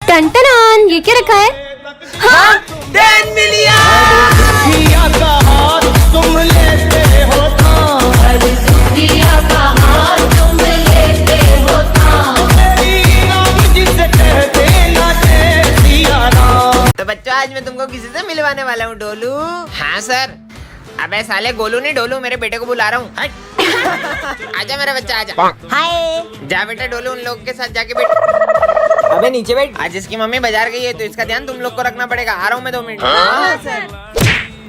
Ton ये क्या रखा है? हाँ 10 मिलियन। तो बच्चों आज मैं तुमको किसी से मिलवाने वाला हूँ डोलू। हाँ सर। अबे साले गोलू नहीं डोलू, मेरे बेटे को बुला रहा हूँ। आजा मेरा बच्चा आजा। हाय। जा बेटा डोलू उन लोगों के साथ जाके बैठ। अबे नीचे बैठ। आज इसकी मम्मी बाजार गई है तो इसका ध्यान तुम लोग को रखना पड़ेगा। आ रहा हूँ मैं 2 मिनट। हाँ सर।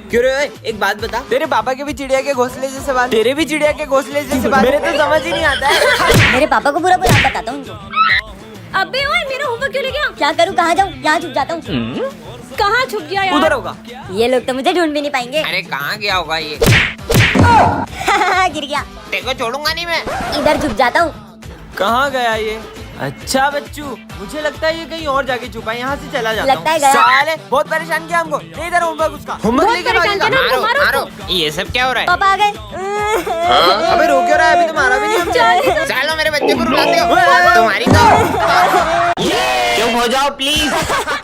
क्यों रे एक बात बता, तेरे पापा के भी चिड़िया के घोंसले जैसे बाल, तेरे भी चिड़िया के घोंसले जैसे बाल। मेरे तो समझ ही नहीं आता है। मेरे पापा को पूरा बताता हूँ उनको। अबे ओए मेरा होमवर्क क्यों ले गया? क्या करूँ, कहाँ जाऊँ? यहाँ छुप जाता हूँ। कहाँ छुप गया यार? उधर होगा। ये लोग तो मुझे ढूंढ भी नहीं पाएंगे। अरे कहाँ गया होगा ये? गिर गया। देखो छोड़ूंगा नहीं मैं। इधर छुप जाता हूँ। कहाँ गया ये? अच्छा बच्चू, मुझे लगता है ये कहीं और जाके छुपा है। यहाँ से चला जाता लगता है गया। साले बहुत परेशान किया हमको। दे इधर होमवर्क उसका। होमवर्क बहुत लेके परेशान भागेगा। किया ना, मारो मारो मारो। ये सब क्या हो रहा है? पापा आ गए। अबे रो क्यों रहा है? अभी तो मारा भी नहीं हमने। चलो मेरे बच्चे को रुलाते हो। तुम्हारी तो चुप हो जाओ प्लीज।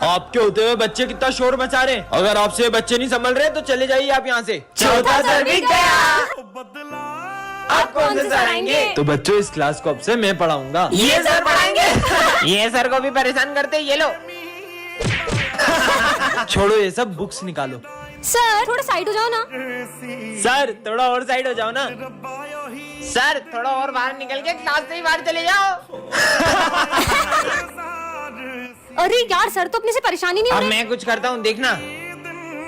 आपके होते हुए बच्चे कितना शोर मचा रहे हैं। अगर आपसे बच्चे नहीं संभल रहे तो चले जाइए आप यहाँ से। चौथा सर भी गया। आप कौन से सर आएंगे? तो बच्चों इस क्लास को अब से मैं पढ़ाऊंगा। ये सर पढ़ाएंगे। ये सर को भी परेशान करते। ये लो। छोड़ो ये सब, बुक्स निकालो। सर थोड़ा साइड हो जाओ ना। सर थोड़ा और साइड हो जाओ ना। सर थोड़ा और बाहर निकल के क्लास से ही बाहर चले जाओ। अरे यार सर तो अपने से परेशानी नहीं हो अब रही। मैं कुछ करता हूँ देखना।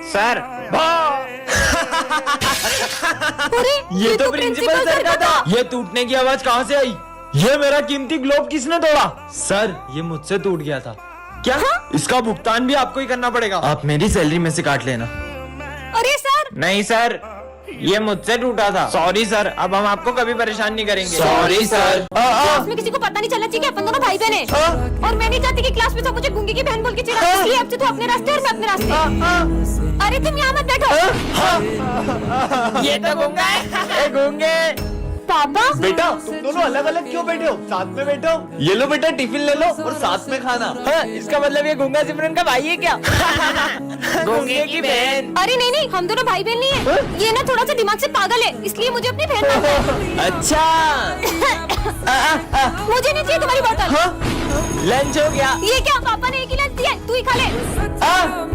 सर अरे ये तो प्रिंसिपल सर का था। ये टूटने की आवाज कहाँ से आई? ये मेरा कीमती ग्लोब किसने तोड़ा? सर ये मुझसे टूट गया था। क्या? इसका भुगतान भी आपको ही करना पड़ेगा। आप मेरी सैलरी में से काट लेना। अरे सर। नहीं सर, ये मुझसे टूटा था। सॉरी सर, अब हम आपको कभी परेशान नहीं करेंगे। Sorry sir. क्लास में किसी को पता नहीं चलना चाहिए कि अपन दोनों भाई बहन हैं। और मैं नहीं चाहती कि क्लास में सब मुझे गूंगे की बहन बोल के चिढ़ाए। इसलिए अब से तू अपने रास्ते और मैं अपने रास्ते। अरे तुम यहाँ मत बैठो। ये तो गूंगा है। गूंगे पापा बेटा तुम दोनों अलग अलग क्यों बैठे हो? साथ में बैठो। ये लो बेटा टिफिन ले लो और साथ में खाना। हाँ, इसका मतलब ये गूंगा सिमरन का भाई है क्या? गूंगे की बहन। अरे नहीं नहीं हम दोनों भाई बहन नहीं है। ये ना थोड़ा सा दिमाग से पागल है, इसलिए मुझे अपनी बहन मानता है। अच्छा मुझे नहीं चाहिए तुम्हारी बोतल। लंच हो गया। ये क्या? पापा ने एक ही लंच दिया है, तू ही खा ले।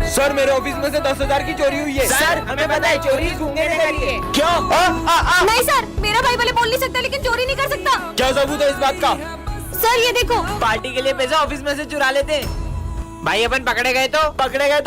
सर मेरे ऑफिस में से 10,000 की चोरी हुई है। सर हमें पता है चोरी गूंगे ने करी है। क्यों? नहीं सर, मेरा भाई भले बोल नहीं सकता लेकिन चोरी नहीं कर सकता। क्या सबूत है इस बात का? सर ये देखो। पार्टी के लिए पैसा ऑफिस में से चुरा लेते हैं। भाई अपन पकड़े गए तो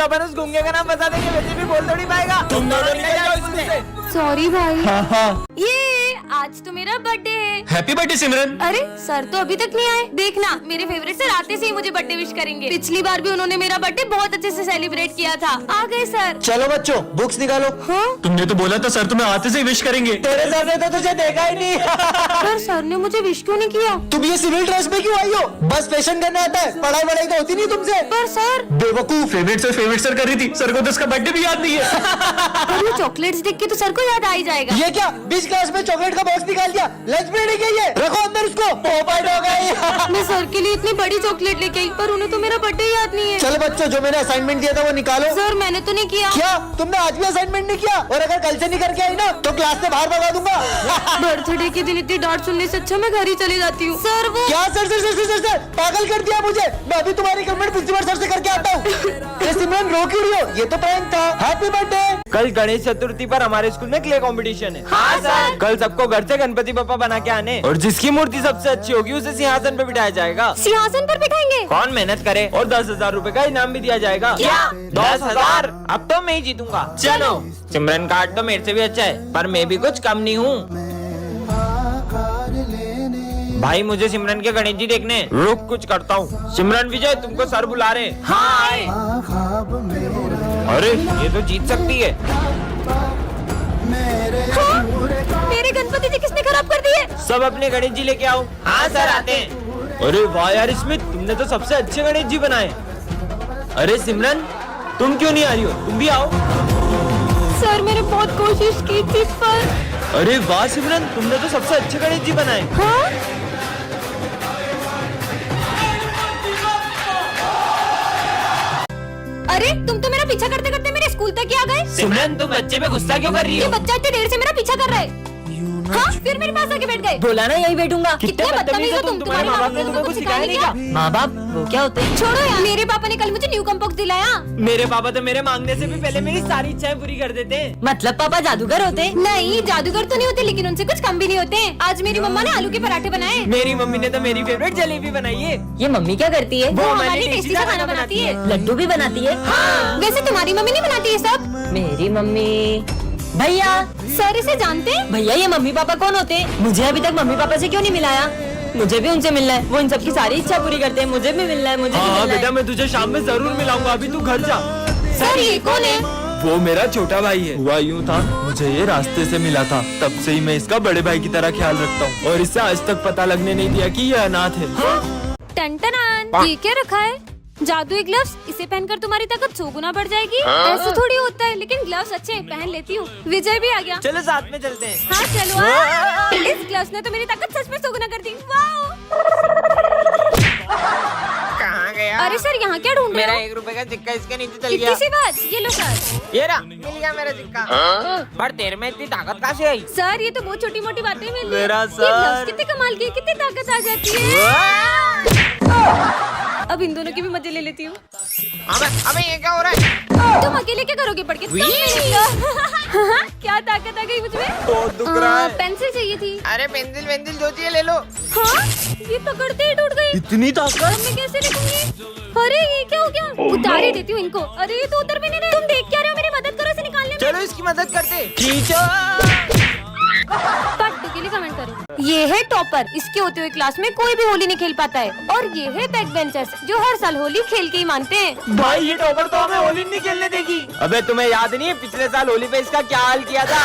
अपन उस गूंगे का नाम बता देंगे। वैसे भी बोल थोड़ी पाएगा। तुम दोनों निकल जाओ स्कूल से। सॉरी भाई। हाँ। ये आज तो मेरा बर्थडे है। हैप्पी बर्थडे सिमरन। अरे सर तो अभी तक नहीं आए। देखना मेरे फेवरेट सर आते से ही मुझे बर्थडे विश करेंगे। पिछली बार भी उन्होंने मेरा बर्थडे बहुत अच्छे से सेलिब्रेट किया था। आ गए सर। चलो बच्चों बुक्स निकालो। हाँ? तुमने तो बोला था सर तुम्हें आते से विश करेंगे। तेरे सर ने तो तुझे देखा ही नहीं। पर सर ने मुझे विश क्यों नहीं किया? तुम ये सिविल ड्रेस में क्यों आई हो? बस फैशन करना आता है, पढ़ाई वढ़ाई तो होती नहीं तुमसे। पर सर। बेवकूफ, फेवरेट सर कर रही थी। सर को तो उसका बर्थडे भी याद नहीं है। पर ये चॉकलेट्स देख के तो सर को याद आ ही जाएगा। ये क्या 20 क्लास में चॉकलेट का बॉक्स निकाल दिया? लंच ब्रेक है ये, रखो अंदर उसको। पोपट हो गई। मैं सर के लिए इतनी बड़ी चॉकलेट लेके आई पर उन्हें तो मेरा बर्थडे याद नहीं है। चलो बच्चों जो मैंने असाइनमेंट दिया था वो निकालो। सर मैंने तो नहीं किया। क्या तुमने आज भी असाइनमेंट नहीं किया? और अगर कल से नहीं करके आई ना तो क्लास से बाहर भगा दूंगा। बर्थडे के दिन इतनी डांट सुनने से अच्छा मैं घर ही चली जाती हूँ। सर वो क्या sir sir sir sir sir पागल कर दिया मुझे। मैं अभी तुम्हारी कंप्लेंट प्रिंसिपल सर से करके आता हूँ। सिमरन रो क्यों रही हो? ये तो प्रैंक था। Happy birthday. कल गणेश चतुर्थी पर हमारे स्कूल में क्ले कंपटीशन है। हाँ सर। कल सबको घर से गणपति बप्पा बना के आने और जिसकी मूर्ति सबसे अच्छी होगी उसे सिंहासन पे बिठाया जाएगा। सिंहासन पर बिठाएंगे? कौन मेहनत करे। और 10,000 रूपए का इनाम भी दिया जाएगा। क्या 10,000? अब तो मैं ही जीतूंगा। चलो। सिमरन का आर्ट तो मेरे से भी अच्छा है पर मैं भी कुछ कम नहीं हूँ। भाई मुझे सिमरन के गणेश जी देखने। रुक कुछ करता हूँ। सिमरन विजय तुमको सर बुला रहे। हाँ आए। अरे ये तो जीत सकती है। हाँ? मेरे गणपति जी किसने खराब कर दिए? सब अपने गणेश जी लेके आओ। हाँ सर आते हैं। अरे वाह यार स्मिथ, तुमने तो सबसे अच्छे गणेश जी बनाए। अरे सिमरन तुम क्यों नहीं आ रही हो? तुम भी आओ। सर मैंने बहुत कोशिश की थी पर। अरे वाह सिमरन, तुमने तो सबसे अच्छे गणेश जी बनाए। हाँ? अरे तुम तो मेरा पीछा करते करते मेरे स्कूल तक ही आ गए। सिमरन तुम बच्चे पे गुस्सा क्यों कर रही ये हो? बच्चा इतनी देर से मेरा पीछा कर रहा है। हाँ, फिर मेरे पास आके बैठ गए। बोला ना यही बैठूंगा। कितने बदतमीज हो तुम। तुम्हारे माँ बाप ने तुम्हें कुछ सिखाया नहीं क्या? माँ बाप वो क्या होते हैं? छोड़ो यार, मेरे पापा ने कल मुझे न्यू कॉम्पॉक्स दिलाया। मेरे पापा तो मेरे मांगने से भी पहले मेरी सारी इच्छाएं पूरी कर देते हैं। मतलब पापा जादूगर होते हैं? नहीं, जादूगर तो नहीं होते, लेकिन उनसे कुछ कम भी नहीं होते। आज मेरी मम्मा ने आलू के पराठे बनाए। मेरी मम्मी ने तो मेरी फेवरेट जलेबी बनाई है। ये मम्मी क्या करती है? वो हमारे लिए टेस्टी सा खाना बनाती है। लड्डू भी बनाती है? हाँ, वैसे तुम्हारी मम्मी नहीं बनाती ये सब? मेरी मम्मी। भैया सर इसे जानते हैं? भैया ये मम्मी पापा कौन होते हैं? मुझे अभी तक मम्मी पापा से क्यों नहीं मिलाया? मुझे भी उनसे मिलना है। वो इन सबकी सारी इच्छा पूरी करते हैं। मुझे भी मिलना है। मुझे भी हाँ मिलना बेटा है। मैं तुझे शाम में जरूर मिलाऊंगा, अभी तू घर जा। सर ये कौन है? वो मेरा छोटा भाई है। हुआ यूँ था, मुझे ये रास्ते से मिला था, तब से ही मैं इसका बड़े भाई की तरह ख्याल रखता हूँ और इससे आज तक पता लगने नहीं दिया कि ये अनाथ है। टन ये क्या रखा है? जादुई ग्लव्स। इसे पहनकर तुम्हारी ताकत 100 गुना बढ़ जाएगी। ऐसे थोड़ी होता है, लेकिन ग्लव्स अच्छे हैं, पहन लेती हूँ। विजय भी आ गया। चलो साथ में चलते हैं। हाँ चलो। इस ग्लव्स ने तो मेरी ताकत सच में 100 गुना कर दी। वाओ! कहाँ गया? अरे सर यहाँ क्या ढूंढ मेरा रहे हो? 1 रुपए का सिक्का इसके नीचे चल इतनी गया। सी बात। ये लो सर। ये रहा, मिल गया मेरा सिक्का। पर तेरे में इतनी ताकत कहाँ से आई? सर ये तो बहुत छोटी मोटी बातें मिल रही मेरा ये सर। ग्लव्स कितने कमाल की, कितनी ताकत आ जाती है। अब इन दोनों की भी मजे ले लेती हूँ। अबे ये क्या हो रहा है? तुम अकेले क्या करोगे पढ़ के? तुम भी निकलो। क्या ताकत आ गई मुझमें? बहुत दुख रहा है। पेंसिल चाहिए थी। अरे पेंसिल जो चाहिए ले लो। हाँ, ये पकड़ते ही टूट गई। इतनी ताकत? अब मैं कैसे लिखूंगी? अरे ये क्या हो गया? उतार ही देती हूँ इनको। अरे ये तो उतर भी नहीं रहे। तुम देख क्या रहे हो? मेरी मदद करो इसे निकालने में। चलो इसकी मदद करते। खींचो। पट्टू के लिए कमेंट करो। ये है टॉपर। इसके होते हुए क्लास में कोई भी होली नहीं खेल पाता है। और ये है बैक बेंचर्स, जो हर साल होली खेल के ही मानते हैं। भाई ये टॉपर तो हमें होली नहीं खेलने देगी। अबे तुम्हें याद नहीं है पिछले साल होली पे इसका क्या हाल किया था?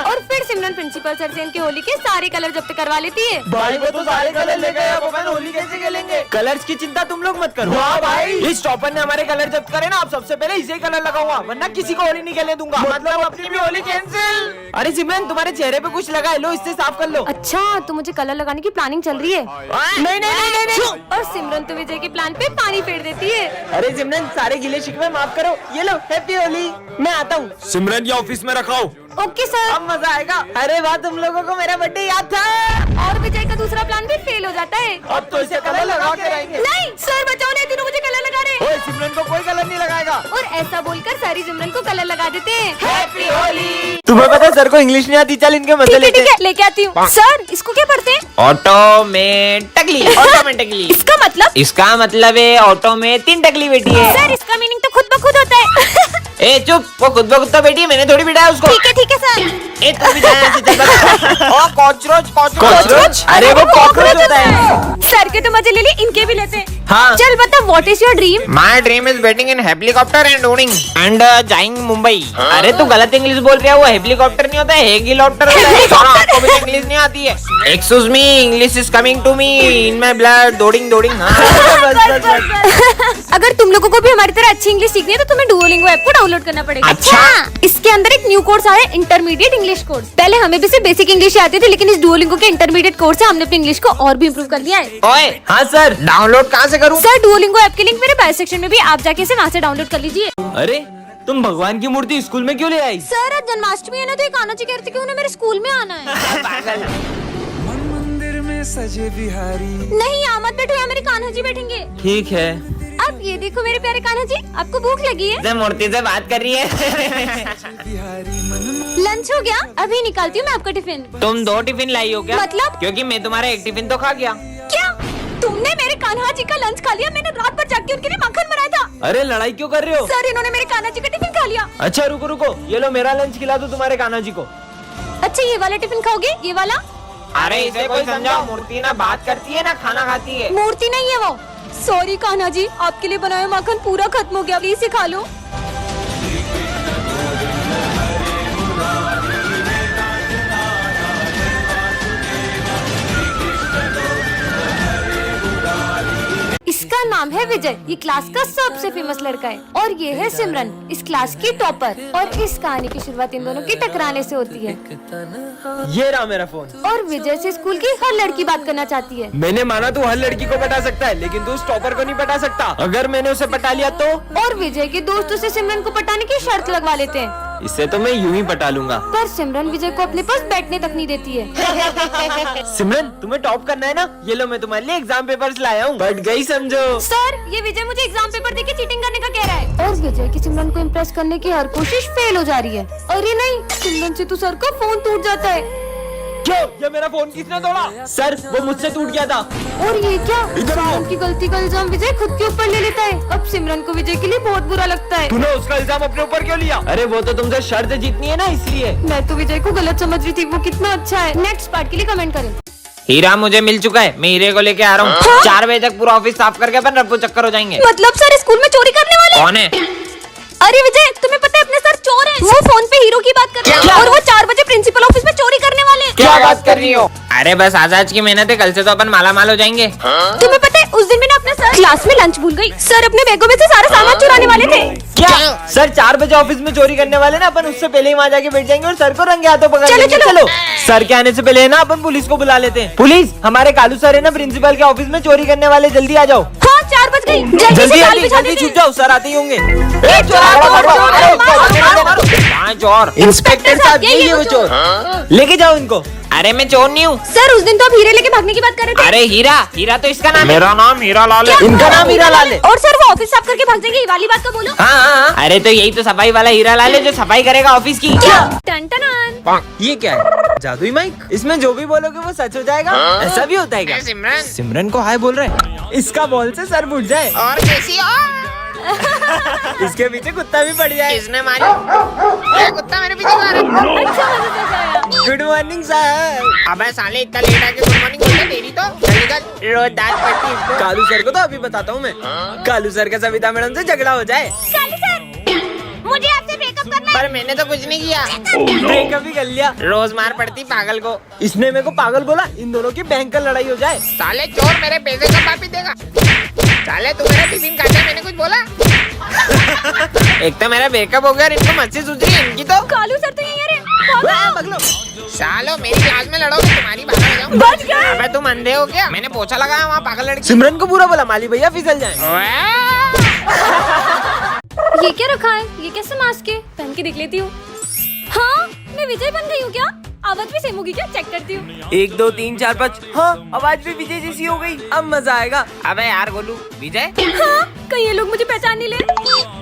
और फिर सिमरन प्रिंसिपल सर से इनके होली के सारे कलर जब्त करवा लेती है। भाई वो तो सारे कलर ले गए, अब अपन होली कैसे खेलेंगे? कलर्स की चिंता तुम लोग मत करो। वाह भाई, इस टॉपर ने हमारे कलर जब्त करे ना, अब सबसे पहले इसे कलर लगाऊंगा, वरना किसी को होली नहीं खेलने दूंगा। मतलब अपनी भी होली कैंसिल। अरे सिमरन तुम्हारे चेहरे पे कुछ लगा है, लो इससे साफ कर लो। अच्छा, तो मुझे कलर लगाने की प्लानिंग चल रही है। नहीं नहीं नहीं नहीं। और सिमरन तो विजय के प्लान पे पानी फेर देती है। अरे सिमरन सारे गिले शिकवे माफ करो, ये लो हैप्पी होली। मैं आता हूँ। सिमरन ये ऑफिस में रखाओ। Okay sir. अब मजा आएगा। अरे वाह, तुम लोगों को मेरा बर्थडे याद था। और विजय का दूसरा प्लान भी फेल हो जाता है। अब तो इसे कलर लगा के रहेंगे। नहीं सर, बचाओ, नहीं तीनों मुझे कलर लगा रहे। ओए सिमरन को कोई कलर नहीं लगाएगा। और ऐसा बोलकर सारी सिमरन को कलर लगा देते हैं। हैप्पी होली। तुम्हें पता है सर को इंग्लिश नहीं आती, चल इनके मजे लेते ठीक है, लेके आती हूँ। सर इसको क्या पढ़ते हैं? ऑटोमेटिकली। ऑटोमेटिकली इसका मतलब? इसका मतलब है ऑटो में 3 टकली बेटी है। सर इसका मीनिंग तो खुद ब खुद होता है। ए चुप, वो खुद ब खुद तो बेटी है, मैंने थोड़ी बिठाया उसको। ठीक है सर। ए तू भी जा यहाँ से, चल बता। ओ कॉकरोच। कॉकरोच? अरे वो कॉकरोच होता है। सर के तो मजे ले लिए, इनके भी लेते हैं। हाँ। चल बता, what is your dream? My dream is waiting in helicopter and ओडिंग एंड जाइंग मुंबई। अरे तू गलत इंग्लिश बोल रहा है, वो हेलीकॉप्टर नहीं होता है, हेलीकॉप्टर होता है। और आपको भी इंग्लिश नहीं आती है। Excuse me, English is coming to me in my blood. दोडिंग। अगर तुम लोगों को भी हमारी तरह अच्छी इंग्लिश सीखनी है तो तुम्हें डुओलिंगो ऐप को डाउनलोड करना पड़ेगा। अच्छा। इसके अंदर एक न्यू कोर्स आया है, इंटरमीडिएट इंग्लिश कोर्स। पहले हमें भी सिर्फ बेसिक इंग्लिश आती थी, लेकिन इस डुओलिंगो के इंटरमीडिएट कोर्स से हमने अपनी इंग्लिश को और भी इम्प्रूव कर लिया है। ओए हाँ सर, डाउनलोड कहाँ से करूँ? सर डुओलिंगो ऐप के लिंक मेरे बायो सेक्शन में भी, आप जाके इसे वहाँ से डाउनलोड कर लीजिए। अरे तुम भगवान की मूर्ति स्कूल में क्यों ले आई? सर आज जन्माष्टमी है ना, तो ये कान्हा जी कह रहे थे कि उन्हें मेरे स्कूल में आना है। मंदिर में सजे बिहारी। नहीं यहाँ मत बैठो, यहाँ मेरे कान्हा जी बैठेंगे। ठीक है। अब ये देखो मेरे प्यारे कान्हा जी, आपको भूख लगी है? मूर्ति से बात कर रही है। बिहारी मन लंच हो गया? अभी निकालती हूँ मैं आपका टिफिन। तुम 2 टिफिन लाई हो क्या? मतलब? क्योंकि मैं तुम्हारा 1 टिफिन तो खा गया। क्या तुमने मेरे कान्हा जी का लंच खा लिया? मैंने रात भर जाग के उनके लिए माखन बनाया था। अरे लड़ाई क्यों कर रहे हो? सर इन्होंने मेरे कान्हा जी का टिफिन खा लिया। अच्छा रुको रुको, ये लो मेरा लंच खिला दो तुम्हारे कान्हा जी को। अच्छा ये वाला टिफिन खाओगे? ये वाला? अरे इसे कोई समझाओ, मूर्ति ना बात करती है ना खाना खाती है। मूर्ति नहीं है वो। सॉरी कान्हा जी, आपके लिए बनाया माखन पूरा खत्म हो गया, प्लीज इसे खा लो। इसका नाम है विजय, ये क्लास का सबसे फेमस लड़का है। और ये है सिमरन, इस क्लास की टॉपर। और इस कहानी की शुरुआत इन दोनों की टकराने से होती है। ये रहा मेरा फोन। और विजय से स्कूल की हर लड़की बात करना चाहती है। मैंने माना तू हर लड़की को पटा सकता है, लेकिन तू उस टॉपर को नहीं पटा सकता। अगर मैंने उसे पटा लिया तो? और विजय के दोस्त उसे सिमरन को पटाने की शर्त लगवा लेते हैं, इससे तो मैं यूं ही पटा लूंगा। पर सिमरन विजय को अपने पास बैठने तक नहीं देती है। सिमरन, तुम्हें टॉप करना है ना? ये लो, मैं तुम्हारे लिए एग्जाम पेपर्स लाया हूँ। बढ़ गई समझो। सर, ये विजय मुझे एग्जाम पेपर देके चीटिंग करने का कह रहा है। और विजय की सिमरन को इम्प्रेस करने की हर कोशिश फेल हो जा रही है। अरे नहीं, सिमरन से तो सर का फोन टूट जाता है। क्यों? ये मेरा फोन किसने तोड़ा? सर, वो मुझसे टूट गया था। और ये क्या? इधर आओ। सिमरन की गलती का इल्जाम विजय खुद के ऊपर ले लेता है। अब सिमरन को विजय के लिए बहुत बुरा लगता है। तूने उसका इल्जाम अपने ऊपर क्यों लिया? अरे वो तो तुमसे शर्त जीतनी है ना, इसलिए। मैं तो विजय को गलत समझ रही थी, वो कितना अच्छा है। नेक्स्ट पार्ट के लिए कमेंट करें। हीरा मुझे मिल चुका है, मैं हीरे को लेके आ रहा हूँ। 4 बजे तक पूरा ऑफिस साफ करके अपन रफ्फू चक्कर हो जाएंगे। मतलब सर स्कूल में चोरी करने वाले? कौन है? अरे विजय, तुम्हें पता है अपने सर चोर हैं। वो फोन पे हीरो की बात कर रहे हैं और वो 4 बजे प्रिंसिपल ऑफिस में चोरी करने वाले हैं। क्या बात कर रही हो? अरे बस आज की मेहनत है, कल से तो अपन माला माल हो जाएंगे। तुम्हें पता है उस दिन मैंने अपना सर क्लास में लंच भूल गई। सर अपने बैगों में से सारा सामान चुराने वाले थे। क्या? सर 4 बजे ऑफिस में चोरी करने वाले ना, अपन उससे पहले ही वहाँ जाके बैठ जाएंगे और सर को रंगे हाथों पकड़ चलो, लेंगे। चलो। चलो। सर के आने से पहले है ना, अपन पुलिस को बुला लेते हैं। पुलिस, हमारे कालू सर है ना प्रिंसिपल के ऑफिस में चोरी करने वाले, जल्दी आ जाओ। हाँ, 4 बज गई। जल्दी से जाल बिछा देते हैं। छुप जाओ, सर आते ही होंगे। कहाँ चोर? इंस्पेक्टर साहब, यही है वो चोर। लेके जाओ इनको। अरे मैं चोर नहीं हूँ। सर उस दिन तो आप हीरे लेके भागने की बात कर रहे थे। अरे हीरा, हीरा तो इसका नाम है। मेरा नाम हीरा लाल है। इनका नाम हीरा लाल है। और सर वो ऑफिस साफ करके भाग जाएंगे, ये वाली बात तो बोलो। हाँ, अरे तो यही तो सफाई वाला हीरा लाल है जो सफाई करेगा ऑफिस की। टन-टन-टन। ये क्या है? जादुई माइक? इसमें जो भी बोलोगे वो सच हो जाएगा? ऐसा भी होता है क्या? सिमरन, सिमरन को हाय बोल रहे हैं। इसका बॉल से सर फूट जाए और कैसी हो? इसके पीछे कुत्ता भी पड़ जाए। किसने मारी? ये कुत्ता मेरे पीछे मारा। Good morning sir. अबे साले, इतना लेट आके गुड मॉर्निंग बोलते तेरी तो चल निकल। रोज दांत पड़ती है इसको। कालू सर को तो अभी बताता हूँ मैं। कालू सर का सविता मैडम से झगड़ा हो जाए। काली सर, मुझे आपसे ब्रेकअप करना है। पर मैंने तो कुछ नहीं किया। ब्रेकअप भी कर लिया। रोज मार पड़ती पागल को। इसने मेरे को पागल बोला, इन दोनों की भयंकर लड़ाई हो जाए। साले चोर, मेरे पैसे कब वापिस देगा? साले तू मेरा टिफिन काटा, मैंने कुछ बोला? एक तो मेरा ब्रेकअप हो गया और इनको मच्छी सूझ रही है इनकी तो। कालू सर तो यही है रे। सालो, मेरी क्लास में लड़ोगे, तुम्हारी बात हो जाऊं। बच गए। अबे तुम अंधे हो क्या? मैंने पोछा लगाया वहाँ पागल लड़की। सिमरन को पूरा बोला माली भैया फिसल जाए। ये क्या रखा है? ये कैसे मास्क है? पहन के देख लेती हूँ। हाँ, मैं विजय बन गई हूँ क्या? आवाज भी सेम होगी क्या? चेक करती हूँ। 1 2 3 4 5। हाँ, आवाज भी विजय जैसी हो गई। अब मजा आएगा। अबे यार गोलू, विजय। हाँ, कहीं ये लोग मुझे पहचान नहीं ले।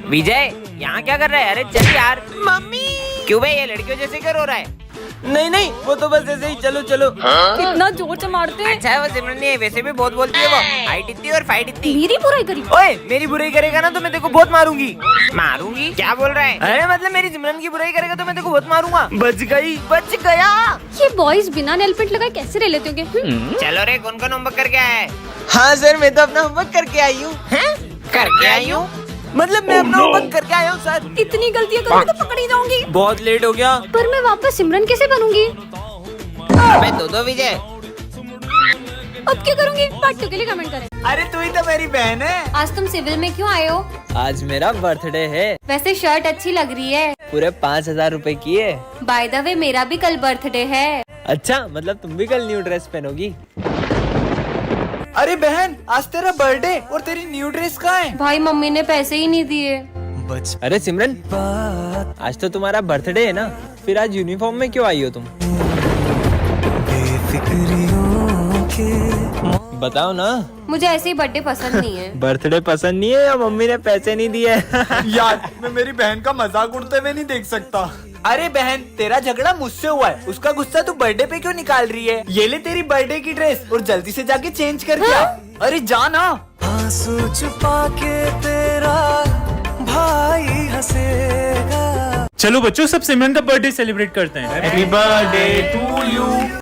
विजय, यहाँ क्या कर रहा है? अरे चल यार। मम्मी। क्यों भाई, ये लड़कियों जैसे क्यों रो रहा है? नहीं नहीं, वो तो बस ऐसे ही। चलो चलो। कितना जोर से मारते हैं। अच्छा है वो सिमरन नहीं है, वैसे भी बहुत बोलती है वो। हाइट इतनी और फाइट इतनी। मेरी बुराई करी। ओए, मेरी बुराई करेगा ना तो मैं तेरे को बहुत मारूंगी। मारूंगी? क्या बोल रहा है? अरे मतलब मेरी सिमरन की बुराई करेगा तो मैं तेरे को बहुत मारूंगा। बच गई, बच गया। ये बॉयज बिना नेल पेंट लगाए कैसे रह लेते होंगे? चलो रे, कौन कौन होमवर्क करके आया है? हाँ सर, मैं तो अपना होमवर्क करके आई हूँ। करके आई हूँ? मतलब मैं अपना होमवर्क करके आया हूँ सर। इतनी गलतियाँ करूँगी तो पकड़ी जाऊंगी। बहुत लेट हो गया। पर मैं वापस सिमरन कैसे बनूंगी? अबे दो विजय। अब क्या करूंगी? पार्ट 2 के लिए कमेंट करें। अरे तू ही तो मेरी बहन है। आज तुम सिविल में क्यों आए हो? आज मेरा बर्थडे है। वैसे शर्ट अच्छी लग रही है। पूरे 5000 रुपए की है। बाय द वे मेरा भी कल बर्थडे है। अच्छा, मतलब तुम भी कल न्यू ड्रेस पहनोगी? अरे बहन, आज तेरा बर्थडे और तेरी न्यू ड्रेस कहाँ है? भाई मम्मी ने पैसे ही नहीं दिए। अरे सिमरन, आज तो तुम्हारा बर्थडे है ना, फिर आज यूनिफॉर्म में क्यों आई हो तुम? बताओ ना। मुझे ऐसे ही बर्थडे पसंद नहीं है। बर्थडे पसंद नहीं है या मम्मी ने पैसे नहीं दिए? यार, मैं मेरी बहन का मजाक उड़ते हुए नहीं देख सकता। अरे बहन, तेरा झगड़ा मुझसे हुआ है, उसका गुस्सा तू बर्थडे पे क्यों निकाल रही है? ये ले तेरी बर्थडे की ड्रेस और जल्दी से जाके चेंज कर दिया। अरे जा ना। आंसू छुपा के तेरा भाई हंसेगा। चलो बच्चों, सब सिमरन का बर्थडे सेलिब्रेट करते हैं। Happy birthday to you.